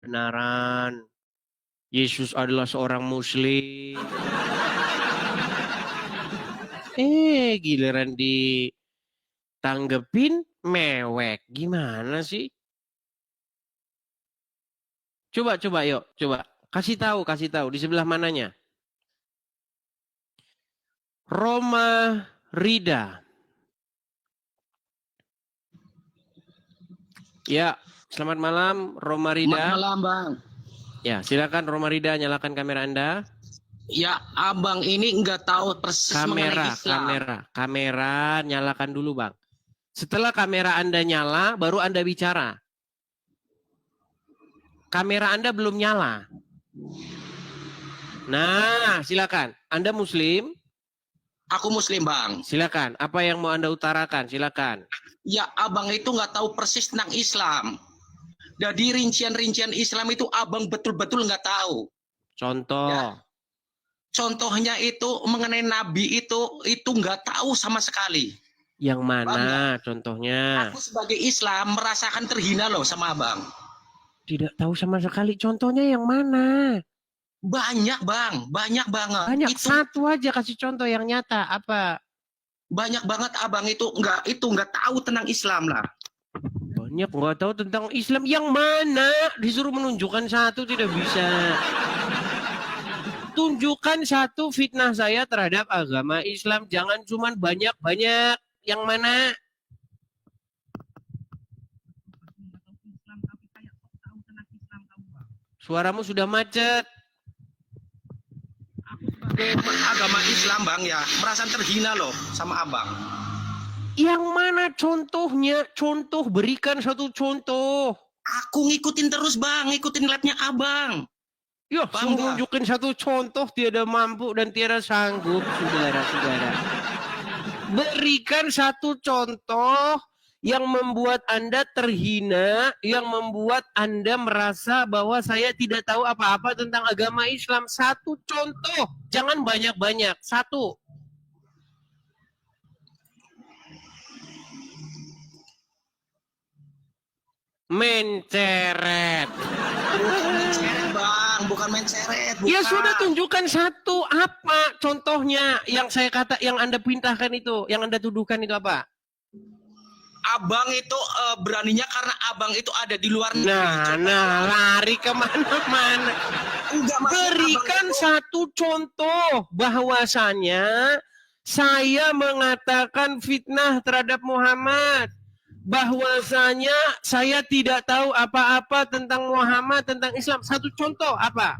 kebenaran. Yesus adalah seorang muslim. Giliran ditanggepin mewek. Gimana sih? Coba yuk, coba. Kasih tahu di sebelah mananya. Roma Rida. Ya, selamat malam Roma Rida. Selamat malam, Bang. Ya, silakan Roma Rida, nyalakan kamera Anda. Ya, Abang ini nggak tahu persis mengenai Islam. Kamera, nyalakan dulu, Bang. Setelah kamera Anda nyala, baru Anda bicara. Kamera Anda belum nyala. Nah, silakan. Anda Muslim? Aku Muslim, Bang. Silakan. Apa yang mau Anda utarakan? Silakan. Ya, Abang itu nggak tahu persis tentang Islam. Jadi rincian-rincian Islam itu Abang betul-betul nggak tahu. Contoh. Ya. Contohnya itu mengenai Nabi itu nggak tahu sama sekali. Yang mana Bang, contohnya? Aku sebagai Islam merasakan terhina loh sama Abang. Tidak tahu sama sekali. Contohnya yang mana? Banyak, Bang. Banyak banget. Banyak. Satu aja kasih contoh yang nyata. Apa? Banyak banget Abang itu nggak tahu tentang Islam lah. Banyak nggak tahu tentang Islam. Yang mana? Disuruh menunjukkan satu tidak bisa. Tunjukkan satu fitnah saya terhadap agama Islam. Jangan cuma banyak-banyak. Yang mana? Suaramu sudah macet. Agama Islam, Bang, ya merasa terhina loh sama Abang. Yang mana contohnya? Contoh, berikan satu contoh. Aku ngikutin terus, Bang, ngikutin labnya Abang. Ya, suruh nunjukin satu contoh, tiada mampu dan tiada sanggup, saudara-saudara. Berikan satu contoh yang membuat Anda terhina, yang membuat Anda merasa bahwa saya tidak tahu apa-apa tentang agama Islam. Satu contoh, jangan banyak-banyak. Satu. Menceret. Bang, bukan menceret. Ya sudah, tunjukkan satu. Apa contohnya yang saya kata, yang Anda pintahkan itu, yang Anda tuduhkan itu apa? Abang itu beraninya karena Abang itu ada di luar negeri. Lari kemana-mana. Berikan satu contoh bahwasanya saya mengatakan fitnah terhadap Muhammad. Bahwasanya saya tidak tahu apa-apa tentang Muhammad, tentang Islam. Satu contoh apa?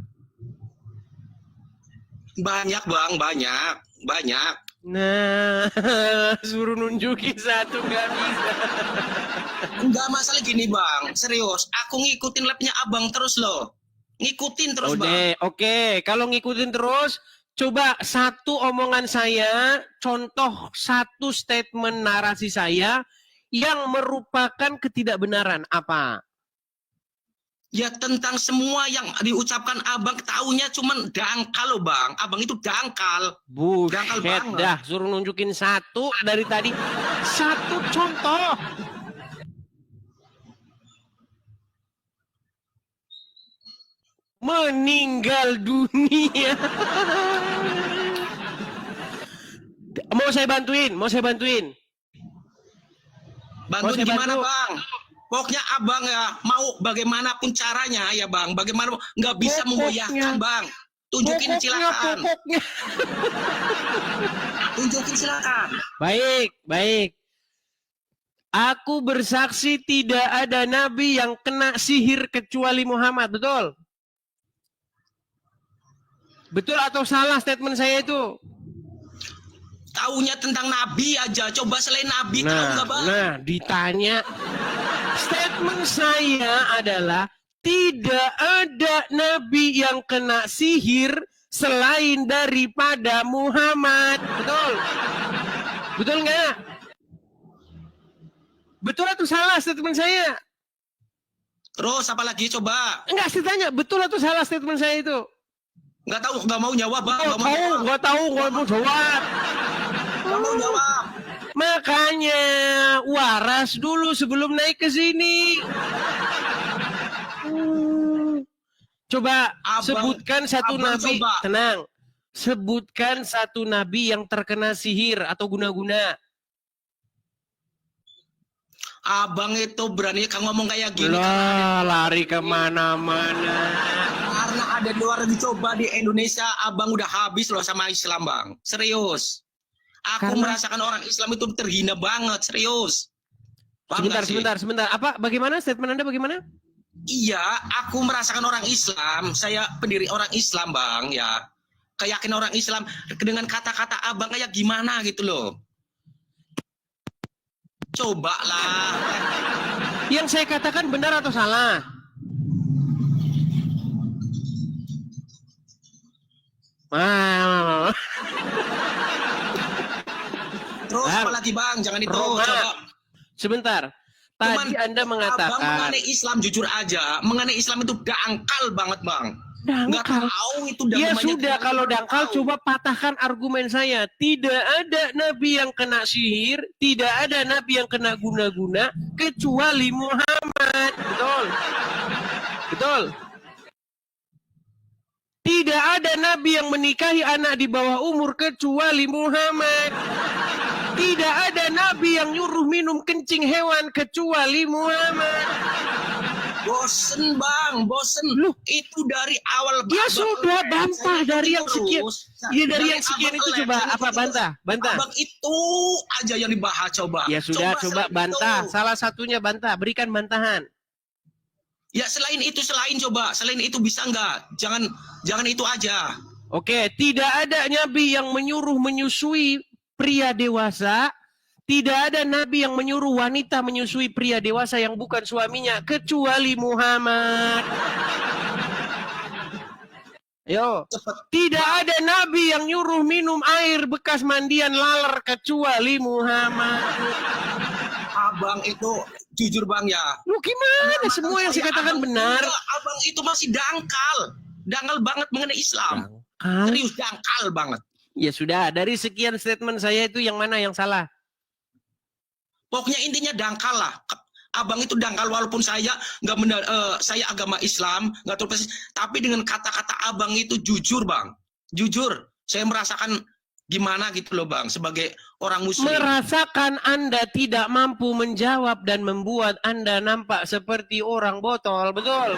Banyak, Bang, banyak. Nah, suruh nunjukin satu nggak bisa. Enggak, masalah gini, Bang. Serius, aku ngikutin labnya Abang terus loh. Ngikutin terus, Bang. Oke. Kalau ngikutin terus, coba satu omongan saya, contoh satu statement narasi saya yang merupakan ketidakbenaran. Apa? Ya, tentang semua yang diucapkan Abang taunya cuman dangkal loh, Bang. Abang itu dangkal. Dangkal banget. Dah, suruh nunjukin satu dari tadi. Satu contoh. Meninggal dunia. Mau saya bantuin? Bantuin gimana, Bang? Pokoknya Abang ya mau bagaimanapun caranya ya, Bang. Bagaimana nggak bisa memgoyahkan, Bang. Tunjukin silakan. Tunjukin silakan. Baik. Aku bersaksi tidak ada nabi yang kena sihir kecuali Muhammad, betul? Betul atau salah statement saya itu? Taunya tentang nabi aja, coba selain nabi tahu nggak, Bang? Nah, ditanya. Statement saya adalah tidak ada nabi yang kena sihir selain daripada Muhammad. Betul? Betul nggak? Betul atau salah statement saya? Terus apa lagi coba? Enggak, saya tanya betul atau salah statement saya itu? Nggak tahu, nggak mau jawab, Bang. Nggak mau jawab. Nggak mau jawab. Makanya waras dulu sebelum naik ke sini. Coba Abang- sebutkan satu abang nabi, coba. tenang. Sebutkan satu nabi yang terkena sihir atau guna-guna. Abang itu berani kan ngomong kayak gini Lah, lari kemana-mana. karena ada di luar dicoba di Indonesia, abang udah habis loh sama Islam, Bang. Serius. Aku Karena- merasakan orang Islam itu terhina banget, serius. Paham Sebentar, nggak sih? sebentar. Apa? Bagaimana statement Anda bagaimana? Iya, aku merasakan orang Islam. Saya pendiri orang Islam, Bang, ya. Keyakinan orang Islam dengan kata-kata abang kayak gimana gitu loh. Coba lah. Yang saya katakan benar atau salah? Ah, Terus Bang. apa lagi, Bang? Jangan itu. Roma. Coba. sebentar. Tadi Anda Abang mengatakan mengenai Islam jujur aja, mengenai Islam itu dangkal banget, Bang. Nggak dangkal. tahu itu Ya dagangnya sudah, gimana, kalau nggak dangkal tahu. coba patahkan argumen saya. Tidak ada nabi yang kena sihir, tidak ada nabi yang kena guna-guna kecuali Muhammad. Betul. Betul. Tidak ada nabi yang menikahi anak di bawah umur kecuali Muhammad. Tidak ada nabi yang nyuruh minum kencing hewan kecuali Muhammad. Bosen, Bang, bosen. Loh. Itu dari awal. Ya Abang sudah, les. bantah Saya dari ikutin yang sekian. terus. Ya dari Dari yang sekian abang itu les, coba saya apa ikutin bantah? terus. Bantah. Abang itu aja yang dibahas, coba. Ya sudah, coba selain bantah. itu. Salah satunya bantah, berikan bantahan. Ya selain coba. Selain itu bisa nggak? Jangan itu aja. Oke, tidak ada nabi yang menyuruh menyusui pria dewasa. Tidak ada nabi yang menyuruh wanita menyusui pria dewasa yang bukan suaminya kecuali Muhammad. Yo, Cepet. tidak ada nabi yang nyuruh minum air bekas mandian laler kecuali Muhammad. Abang itu jujur, Bang, ya. Lu gimana? Semua yang saya katakan Abang benar. enggak, abang itu masih dangkal banget mengenai Islam. Serius dangkal banget. Ya sudah, dari sekian statement saya itu yang mana yang salah? Pokoknya intinya dangkal lah. Abang itu dangkal walaupun saya saya agama Islam, nggak tahu persis. Tapi dengan kata-kata abang itu jujur, Bang. Jujur, saya merasakan gimana gitu loh, Bang, sebagai orang Muslim. Merasakan Anda tidak mampu menjawab dan membuat Anda nampak seperti orang botol, betul?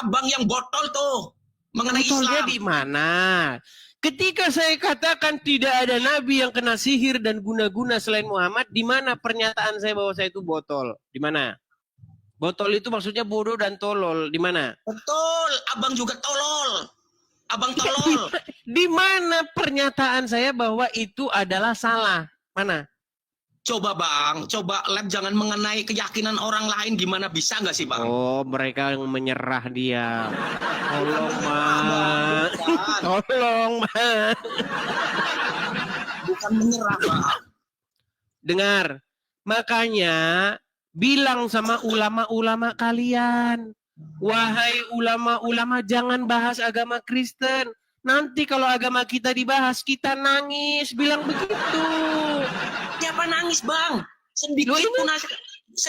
Abang yang botol tuh mengenai Botolnya Islam. di mana? Ketika saya katakan tidak ada nabi yang kena sihir dan guna-guna selain Muhammad, di mana pernyataan saya bahwa saya itu botol? Di mana? Botol itu maksudnya bodoh dan tolol. Di mana? Betul, abang juga tolol. Abang tolol. Di mana pernyataan saya bahwa itu adalah salah? Mana? Coba, Bang, coba lab jangan mengenai keyakinan orang lain, gimana bisa nggak sih, Bang? Oh, mereka yang menyerah dia. Tolong, Bang. Tolong, Bang. Bukan menyerah, Bang. Dengar. Makanya bilang sama ulama-ulama kalian. Wahai ulama-ulama, jangan bahas agama Kristen. Nanti kalau agama kita dibahas, kita nangis. Bilang begitu. Siapa nangis, Bang? Sedikit Loh, ini- pun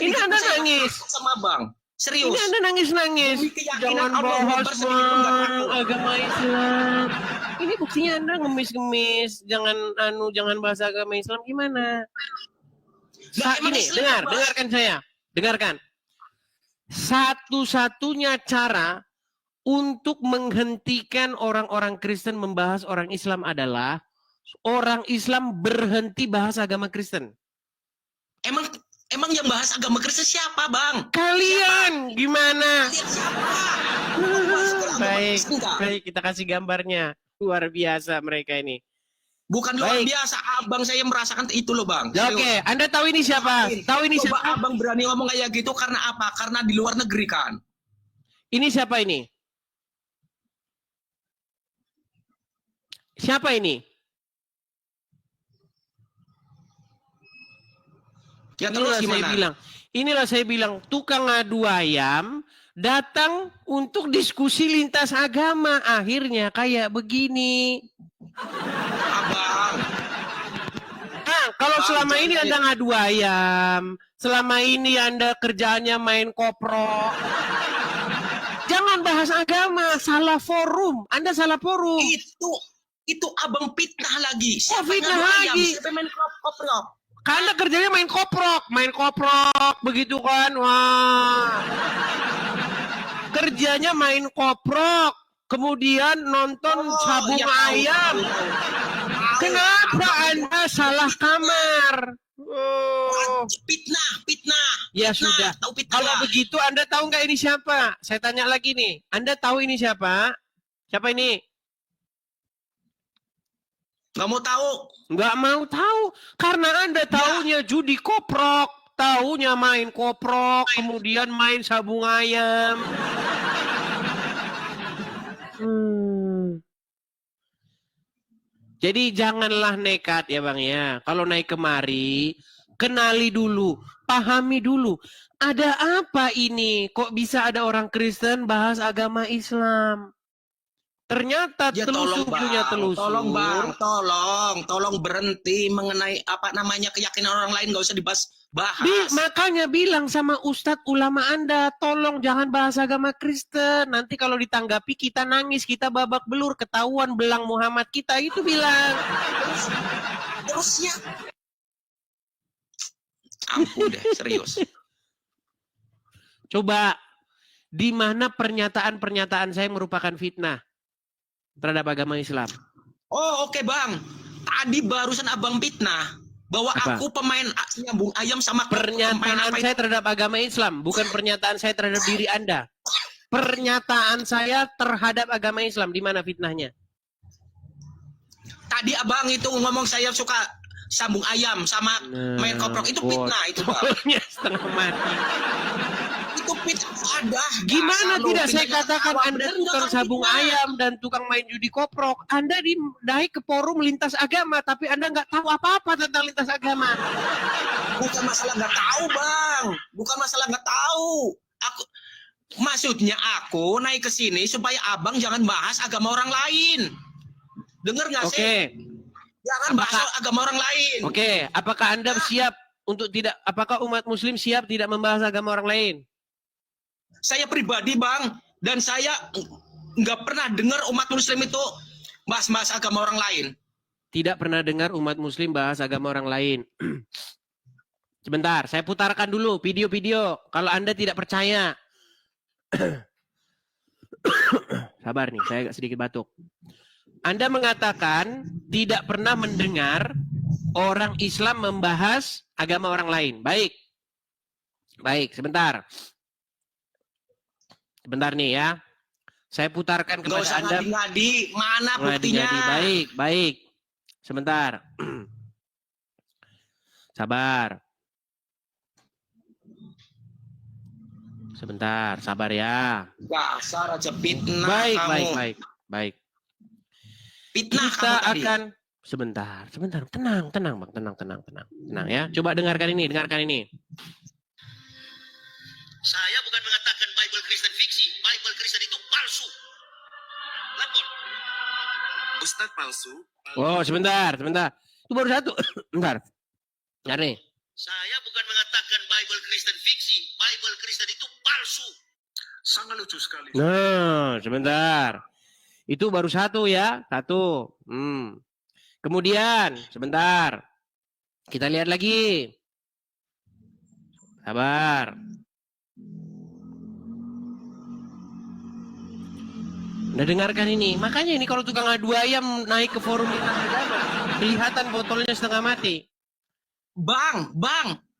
ini Anda saya nangis. takut sama Bang. Serius. Ini Anda nangis-nangis. Demi keyakinan Jangan Allah bahas Akbar sedikit pun nggak Bang, takut. agama Islam. Ini buktinya Anda ngemis-ngemis. Jangan bahas agama Islam gimana? Lah, emang Ini Islam apa? dengarkan saya. Dengarkan. Satu-satunya cara untuk menghentikan orang-orang Kristen membahas orang Islam adalah orang Islam berhenti bahas agama Kristen. Emang yang bahas agama Kristen siapa, Bang? Kalian gimana? Kalian siapa? Yang bahas agama Baik, Kristen nggak? baik, kita kasih gambarnya. Luar biasa mereka ini. Bukan luar Baik. biasa, abang saya merasakan itu loh, Bang. Ya, Serius. Oke, Anda tahu ini siapa? Tahu ini Coba siapa? abang berani ngomong kayak gitu karena apa? Karena di luar negeri kan. Ini siapa ini? Siapa ini? Ya terus gimana? Inilah saya bilang, tukang adu ayam datang untuk diskusi lintas agama. Akhirnya kayak begini. Abang, Kalau Bang, selama jangan ini kayak- Anda ngadu ayam, selama ini Anda kerjaannya main koprok. Jangan bahas agama, salah forum. Anda salah forum. itu abang fitnah lagi. Siapa yang fitnah ngadu ayam? lagi? Siapa yang main koprok? Karena kerjanya main koprok, begitu kan? Wah. Kerjanya main koprok, kemudian nonton sabung iya, tahu, ayam. tahu. Kenapa Abang Anda salah kamar? Oh. Fitnah. Ya Fitnah. sudah. Tahu fitnah Kalau nggak? begitu Anda tahu nggak ini siapa? Saya tanya lagi nih. Anda tahu ini siapa? Siapa ini? Nggak mau tahu. Nggak mau tahu. Karena Anda taunya judi koprok. Taunya main koprok. Kemudian main sabung ayam. Jadi janganlah nekat ya Bang ya. Kalau naik kemari, kenali dulu, pahami dulu. Ada apa ini? Kok bisa ada orang Kristen bahas agama Islam? Ternyata Ya telusur punya telusur. Tolong bang, tolong berhenti mengenai apa namanya keyakinan orang lain, nggak usah dibahas. Makanya bilang sama Ustadz ulama Anda, tolong jangan bahas agama Kristen. Nanti kalau ditanggapi kita nangis, kita babak belur, ketahuan belang Muhammad kita, itu bilang. Terusnya, ampun deh, serius. Coba, di mana pernyataan-pernyataan saya merupakan fitnah terhadap agama Islam? Oh oke bang, tadi barusan abang fitnah bahwa Apa? aku pemain nyambung ayam sama Pernyataan saya terhadap agama Islam, bukan pernyataan saya terhadap diri Anda. Pernyataan saya terhadap agama Islam, di mana fitnahnya? Tadi abang itu ngomong saya suka sambung ayam sama main koprok, itu fitnah itu bang. Botolnya setengah mati. Itu fitnah ada. Gimana tidak saya katakan awak, Anda bener tukang nggak sabung fitnah? ayam dan tukang main judi koprok. Anda naik ke forum lintas agama, tapi Anda nggak tahu apa-apa tentang lintas agama. Bukan masalah nggak tahu bang, bukan masalah nggak tahu. Maksudnya aku naik ke sini supaya abang jangan bahas agama orang lain. Dengar nggak sih? Oke. Jangan bahas agama orang lain. Oke, apakah Anda siap untuk tidak? Apakah umat Muslim siap tidak membahas agama orang lain? Saya pribadi bang, dan saya nggak pernah dengar umat Muslim itu bahas-bahas agama orang lain. Tidak pernah dengar umat Muslim bahas agama orang lain. Sebentar, saya putarkan dulu video-video. Kalau Anda tidak percaya. Sabar nih, saya agak sedikit batuk. Anda mengatakan tidak pernah mendengar orang Islam membahas agama orang lain. Baik. Baik, sebentar. Sebentar nih ya. Saya putarkan Nggak kepada usah Anda. ngadi-ngadi, mana buktinya? Baik, baik. Sebentar. Sabar. Sebentar, sabar ya. Dasar aja fitnah Baik, kamu. baik. Fitnah Kita kamu tadi. akan sebentar. Tenang Bang, tenang ya. Coba dengarkan ini. Saya bukan mengatakan Bible Kristen fiksi. Bible Kristen itu palsu. Lapor. Ustadz palsu. Oh, sebentar. Itu baru satu. Bentar. Nah, nih. Saya bukan mengatakan Bible Kristen fiksi. Bible Kristen itu palsu. Sangat lucu sekali. Nah, sebentar. Itu baru satu ya. Satu. Kemudian, sebentar. Kita lihat lagi. Sabar. Udah dengarkan ini. Makanya ini kalau tukang adu ayam naik ke forum lintas agama, kelihatan botolnya setengah mati. Bang,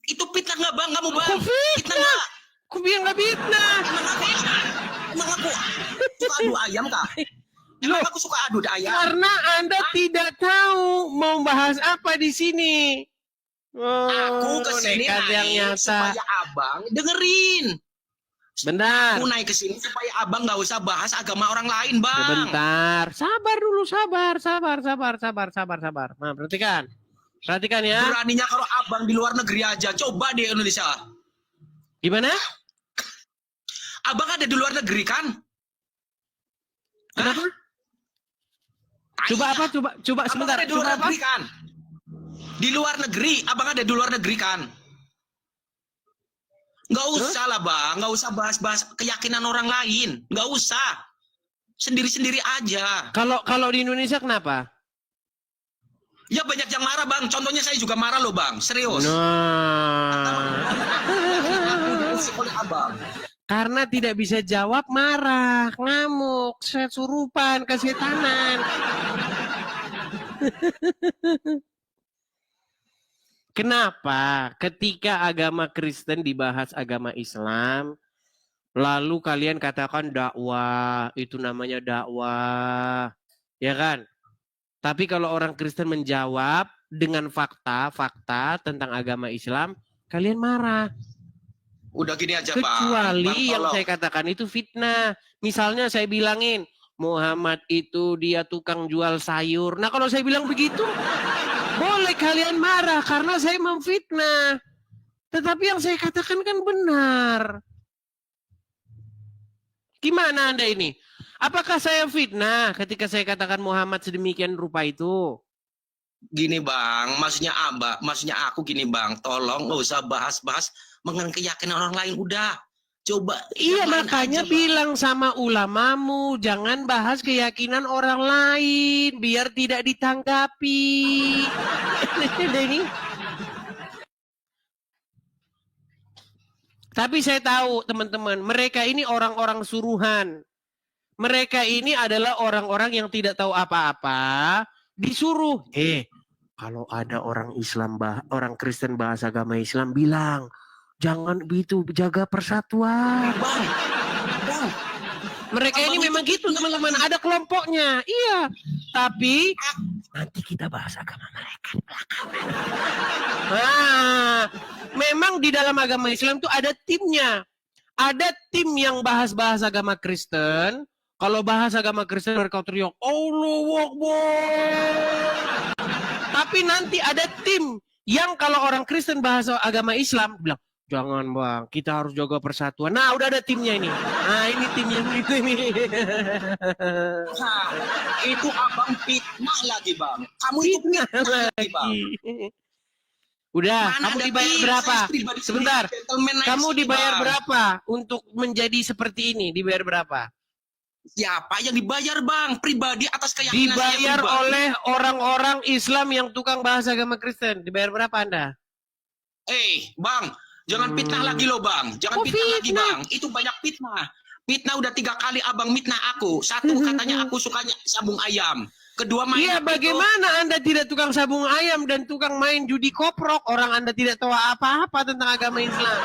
itu fitnah nggak bang? Kamu bang? Kok Fitnah nggak? Aku bilang nggak fitnah. Emang aku suka adu ayam kah? Emang aku suka adu ayam? Karena Anda tidak tahu mau bahas apa di sini. Aku kesini nekat yang naik nyata. supaya abang dengerin. Benar. Aku naik ke sini supaya abang nggak usah bahas agama orang lain, bang. Sebentar, sabar dulu, sabar. Nah, perhatikan ya. Beraninya kalau abang di luar negeri aja, coba di Indonesia. Gimana? Abang ada di luar negeri kan? Kenapa? Coba apa? Coba Abang sebentar. ada di luar Coba apa? negeri kan? Di luar negeri, abang ada di luar negeri kan? Nggak usah lah bang, nggak usah bahas-bahas keyakinan orang lain, nggak usah. Sendiri-sendiri aja. Kalau di Indonesia kenapa? Ya banyak yang marah bang, contohnya saya juga marah loh bang, serius. Nah, Oleh abang. karena tidak bisa jawab marah, ngamuk, kesurupan, kesetanan. Kenapa ketika agama Kristen dibahas agama Islam, lalu kalian katakan dakwah, itu namanya dakwah, ya kan? Tapi kalau orang Kristen menjawab dengan fakta tentang agama Islam, kalian marah. Udah gini aja bang. Kecuali yang tolong. saya katakan itu fitnah. Misalnya saya bilangin, Muhammad itu dia tukang jual sayur. Nah kalau saya bilang begitu, boleh kalian marah karena saya memfitnah. Tetapi yang saya katakan kan benar. Gimana Anda ini? Apakah saya fitnah ketika saya katakan Muhammad sedemikian rupa itu? Gini bang, maksudnya aku gini bang, tolong nggak usah bahas-bahas mengenai keyakinan orang lain, udah. Coba. Iya yang lain makanya aja, Bang. bilang sama ulamamu, jangan bahas keyakinan orang lain, biar tidak ditanggapi. Ini. Tapi saya tahu teman-teman, mereka ini orang-orang suruhan. Mereka ini adalah orang-orang yang tidak tahu apa-apa, disuruh. Kalau ada orang Islam, orang Kristen bahasa agama Islam bilang, jangan begitu, jaga persatuan. Bang. Mereka ini memang gitu teman-teman, ada kelompoknya. Iya, tapi nanti kita bahas agama mereka di belakang. Nah, memang di dalam agama Islam tuh ada timnya. Ada tim yang bahas-bahas agama Kristen. Kalau bahas agama Kristen mereka teriak, Allahu Akbar. Tapi nanti ada tim yang kalau orang Kristen bahas agama Islam bilang, jangan bang, kita harus jaga persatuan. Nah udah ada timnya ini. Nah ini timnya itu ini. Nah, itu abang fitnah lagi bang. Kamu itu fitnah lagi bang. Udah, Mana kamu ada dibayar tim? berapa? Saya pribadi Sebentar, gentleman naik kamu sini, dibayar Bang. berapa untuk menjadi seperti ini? Dibayar berapa? Siapa yang dibayar bang? Pribadi atas keyakinan saya Dibayar pribadi. oleh orang-orang Islam yang tukang bahasa agama Kristen. Dibayar berapa Anda? Bang, jangan fitnah lagi loh bang. Jangan Oh, fitnah lagi fitnah? bang. Itu banyak fitnah. Fitnah udah 3 kali abang mitnah aku. Satu katanya aku sukanya sabung ayam. Kedua main Iya, apa bagaimana Anda tidak tukang sabung ayam dan tukang main judi koprok? Orang Anda tidak tahu apa-apa tentang agama Islam.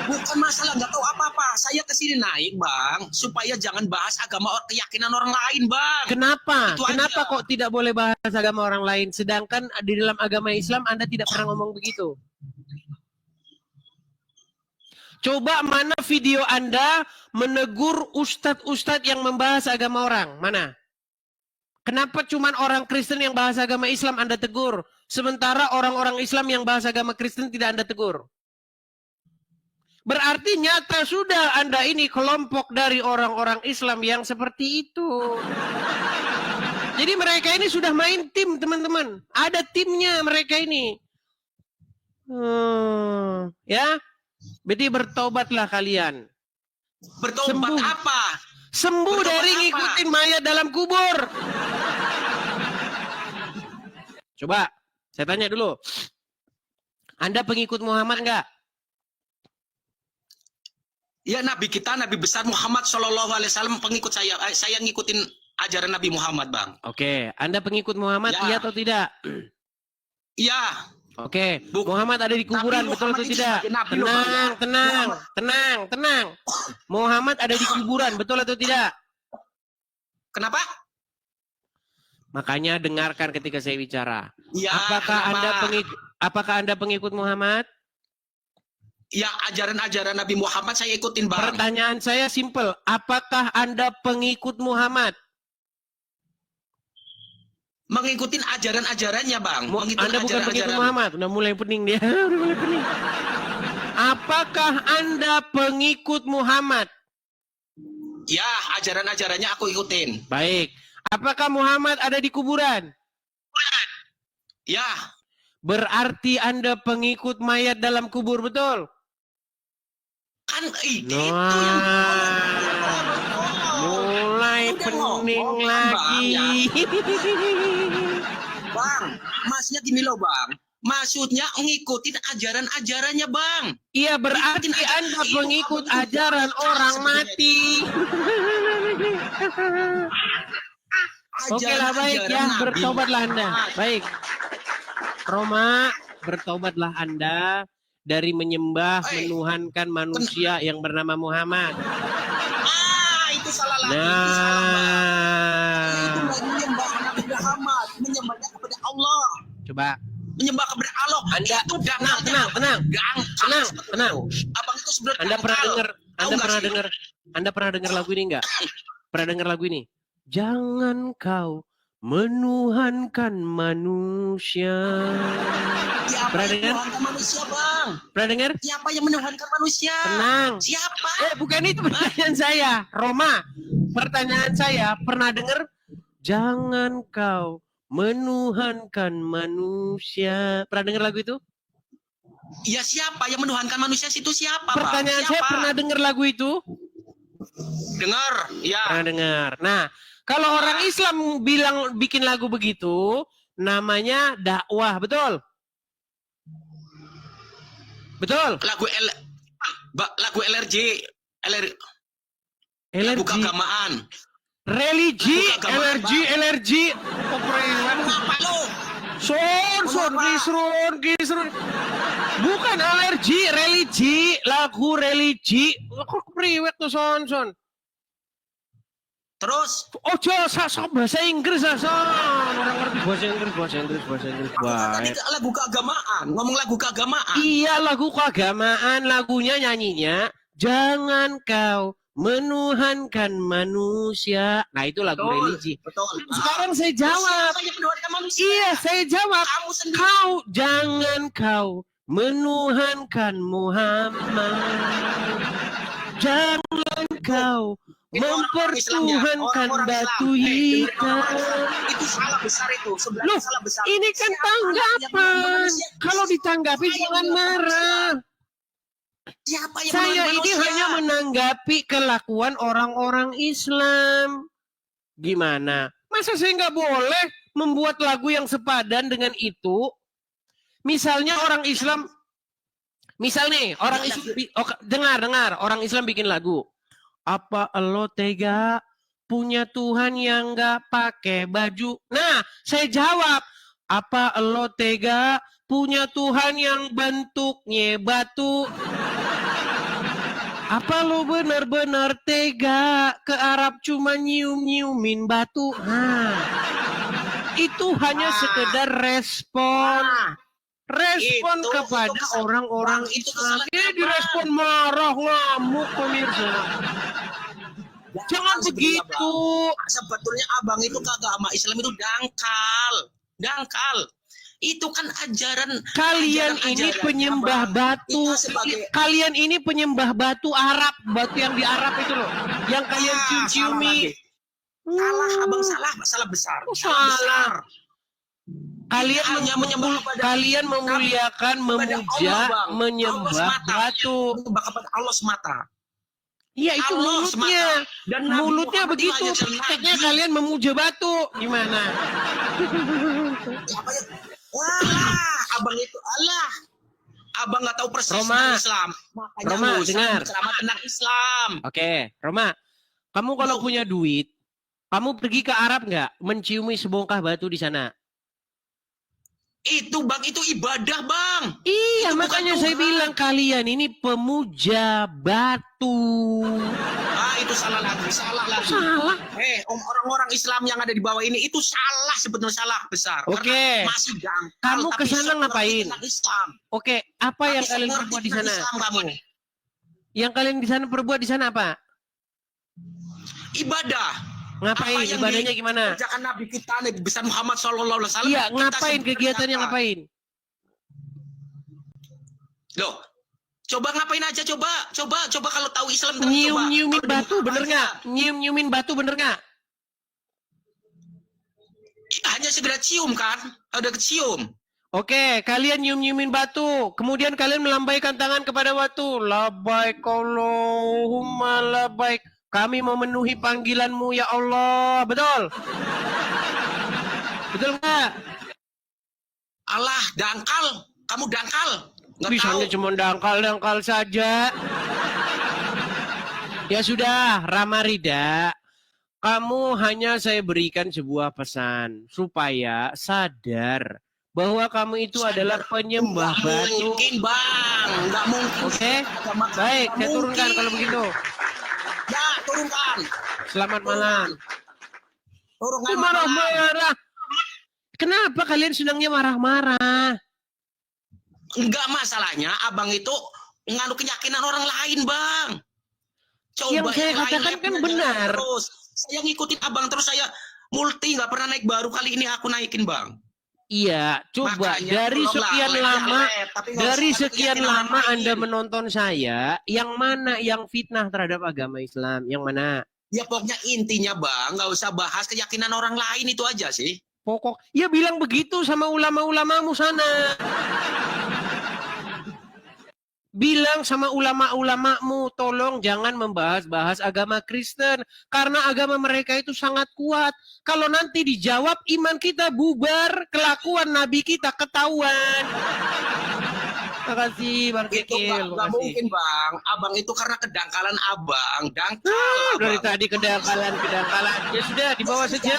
Bukan masalah nggak tahu apa-apa. Saya kesini naik bang, supaya jangan bahas agama keyakinan orang lain bang. Kenapa? Itu Kenapa aja. kok tidak boleh bahas agama orang lain? Sedangkan di dalam agama Islam Anda tidak pernah ngomong begitu. Coba mana video Anda menegur ustadz-ustadz yang membahas agama orang? Mana? Kenapa cuman orang Kristen yang bahas agama Islam Anda tegur? Sementara orang-orang Islam yang bahas agama Kristen tidak Anda tegur. Berarti nyata sudah Anda ini kelompok dari orang-orang Islam yang seperti itu. Jadi mereka ini sudah main tim teman-teman. Ada timnya mereka ini. Ya, berarti bertobatlah kalian. Bertobat Sembuh. apa? Sembuh Bertobat dari apa? ngikutin mayat dalam kubur. Coba, saya tanya dulu. Anda pengikut Muhammad enggak? Ya Nabi kita, Nabi besar Muhammad SAW pengikut saya. Saya ngikutin ajaran Nabi Muhammad bang. Oke, Anda pengikut Muhammad, Ya. iya atau tidak? Iya. Oke, Muhammad ada di kuburan, Nabi betul atau Muhammad itu tidak? sebagai nabi loh, Bang, ya. Tenang. Muhammad ada di kuburan, betul atau tidak? Kenapa? Makanya dengarkan ketika saya bicara. Ya, Apakah Anda pengikut Muhammad? Ya, ajaran-ajaran Nabi Muhammad saya ikutin bang. Pertanyaan saya simpel, apakah Anda pengikut Muhammad? Mengikutin ajaran-ajarannya bang. Mengikutin Anda bukan pengikut ajaran-ajaran. Muhammad, udah mulai pening dia. Udah mulai pening. Apakah Anda pengikut Muhammad? Ya, ajaran-ajarannya aku ikutin. Baik. Apakah Muhammad ada di kuburan? Ya, Berarti Anda pengikut mayat dalam kubur, betul? Kan itu yang mulai Udah pening ngomong, lagi. Bang, maksudnya gini loh bang. Maksudnya ngikutin ajaran-ajarannya bang. Iya, berarti Ikutin aja- Anda itu pengikut apa itu? ajaran orang mati. Oke lah, baik ya, Ajaran Nabi bertobatlah Anda. Muhammad. Baik. Roma, bertobatlah Anda dari menyembah, menuhankan manusia yang bernama Muhammad. Itu salah lagi. Itu salah bang. Itu Nah, nggak menyembah Nabi Muhammad, menyembahnya kepada Allah. coba Menyembah kepada Allah. Anda Itu tenang, tenang, tenang, tenang, tenang. Abang itu sebenarnya Anda pernah dangkal. dengar, Tahu Anda nggak pernah sih? dengar, Anda pernah dengar lagu ini enggak? Pernah dengar lagu ini? Jangan kau menuhankan manusia. Siapa Pernah yang dengar? menuhankan manusia bang? Pernah dengar? Siapa yang menuhankan manusia? Tenang. Siapa? Bukan itu pertanyaan saya, Roma. Pertanyaan saya, pernah dengar? Jangan kau menuhankan manusia. Pernah dengar lagu itu? Ya siapa yang menuhankan manusia itu siapa bang? Pertanyaan saya, Siapa? pernah dengar lagu itu? Dengar? Ya. Pernah dengar. Nah, kalau orang Islam bilang bikin lagu begitu, namanya dakwah, betul? Betul? Lagu LRG, lagu Alergi, keagamaan. religi, Lagu keagamaan, alergi. Apa lo? Son, kisrun. Bukan alergi, religi, lagu religi. Kok priwet tuh son. Terus? Oh, sok bahasa Inggris son. Orang ngerti bahasa Inggris. Tadi lagu keagamaan, ngomong lagu keagamaan. Iya, lagu keagamaan, lagunya nyanyinya jangan kau menuhankan manusia. Nah, itu lagu Betul, religi. betul. Sekarang saya jawab. Siapa yang menuhankan manusia? Iya, saya jawab. Kamu sendiri. Jangan kau menuhankan Muhammad. Jangan kau mempertuhankan batu hitam. Itu salah besar itu. Sebenarnya Loh, salah besar. ini kan Siapa tanggapan. yang manusia? Kalau ditanggapi jangan marah. Siapa yang Saya menuhankan ini manusia? hanya menanggapi kelakuan orang-orang Islam. Gimana? Masa saya nggak boleh membuat lagu yang sepadan dengan itu? Misalnya orang Islam, dengar, orang Islam bikin lagu. Apa lo tega punya Tuhan yang nggak pakai baju? Nah, saya jawab, apa lo tega punya Tuhan yang bentuknya batu? Apa lo benar-benar tega ke Arab cuma nyium-nyiumin batu? Nah, itu hanya sekedar respon Itu kepada orang-orang Bang, itu Islam. kesalahan Ini apa? direspon marah, ngamuk pemirsa. Jangan begitu. Sebetulnya abang itu ke agama Islam itu dangkal. Itu kan ajaran. Kalian ini penyembah batu. Kalian ini penyembah batu Arab, batu yang di Arab itu loh, yang kalian cium-ciumi. Salah besar. Salah. Kalian hanya menyembah kalian memuliakan, memuja, menyembah batu. Menyembah kepada Allah semata. Iya, itu Allah mulutnya. semata. Dan Mulutnya Nabi begitu. Muhammad Prakteknya kalian memuja batu. Gimana? Wah, abang itu Allah. Abang nggak tahu persis Roma. tentang Islam. Makanya Roma, nggak usah dengar. berceramah tentang Islam. Oke, Roma. Kamu kalau punya duit, kamu pergi ke Arab nggak? Menciumi sebongkah batu di sana? Itu bang, itu ibadah bang. Iya, Itu makanya bukan saya Tuhan. bilang kalian ini pemuja batu. Itu salah lagi. Salah. Orang-orang Islam yang ada di bawah ini itu salah, sebetulnya salah besar. Oke. Karena masih dangkal. Kamu tapi kesana sok ngapain? ngerti tentang Islam. Oke, apa yang Tapi kalian sok perbuat ngerti di sana? tentang Islam kamu. Yang kalian di sana perbuat di sana apa? Ibadah. Ngapain? Apa yang Ibadahnya gimana? dikerjakan Nabi kita, Nabi besar Muhammad SAW. Iya, ngapain kegiatannya ngapain? Loh, coba ngapain aja, coba kalau tahu Islam terus Nyium-nyiumin coba. batu bener nggak? Nyium-nyiumin batu bener nggak? Hanya segera cium kan? Ada kecium. Oke, kalian nyium-nyiumin batu. Kemudian kalian melambaikan tangan kepada batu. Labbaik Allahumma labbaik. Kami memenuhi panggilanmu ya Allah. Betul? Betul nggak? Allah, dangkal. Kamu dangkal. Nggak tahu. Bisanya cuma dangkal-dangkal saja. Ya sudah, Ramarida. Kamu hanya saya berikan sebuah pesan. Supaya sadar bahwa kamu itu adalah penyembah Nggak batu. mungkin, Bang. Nggak mungkin. Oke, Agama baik, nggak saya turunkan mungkin. kalau begitu. Ya, turunkan. Selamat malam. Turunkan Kok malam. marah-marah? Kenapa kalian senangnya marah-marah? Enggak, masalahnya abang itu nganu keyakinan orang lain, Bang. Coba Yang saya lain katakan kan aja benar. terus. Saya ngikutin abang terus, saya multi nggak pernah naik baru, kali ini aku naikin, Bang. Iya, coba Makanya, dari tolonglah, sekian let, lama, tapi nggak dari usah sekian keyakinan orang lama lain. Anda menonton saya, yang mana yang fitnah terhadap agama Islam? Yang mana? Ya pokoknya intinya, Bang, nggak usah bahas keyakinan orang lain, itu aja sih. Pokok, ya bilang begitu sama ulama-ulamamu sana. Bilang sama ulama-ulamamu, tolong jangan membahas-bahas agama Kristen. Karena agama mereka itu sangat kuat. Kalau nanti dijawab, iman kita bubar, kelakuan Nabi kita ketahuan. Makasih, Bang Itu Kikil. nggak mungkin, Bang. Abang itu karena kedangkalan abang. Dangkal, Dari abang. tadi kedangkalan. Ya sudah, dibawa saja.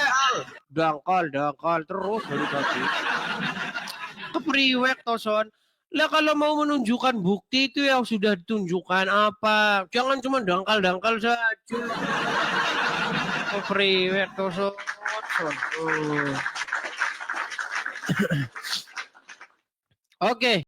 Dangkal. Dangkal terus dari tadi. Kepriwek, Toson. Lah kalau mau menunjukkan bukti itu yang sudah ditunjukkan apa? Jangan cuma dangkal saja. Kepriwek, Toson. Oke.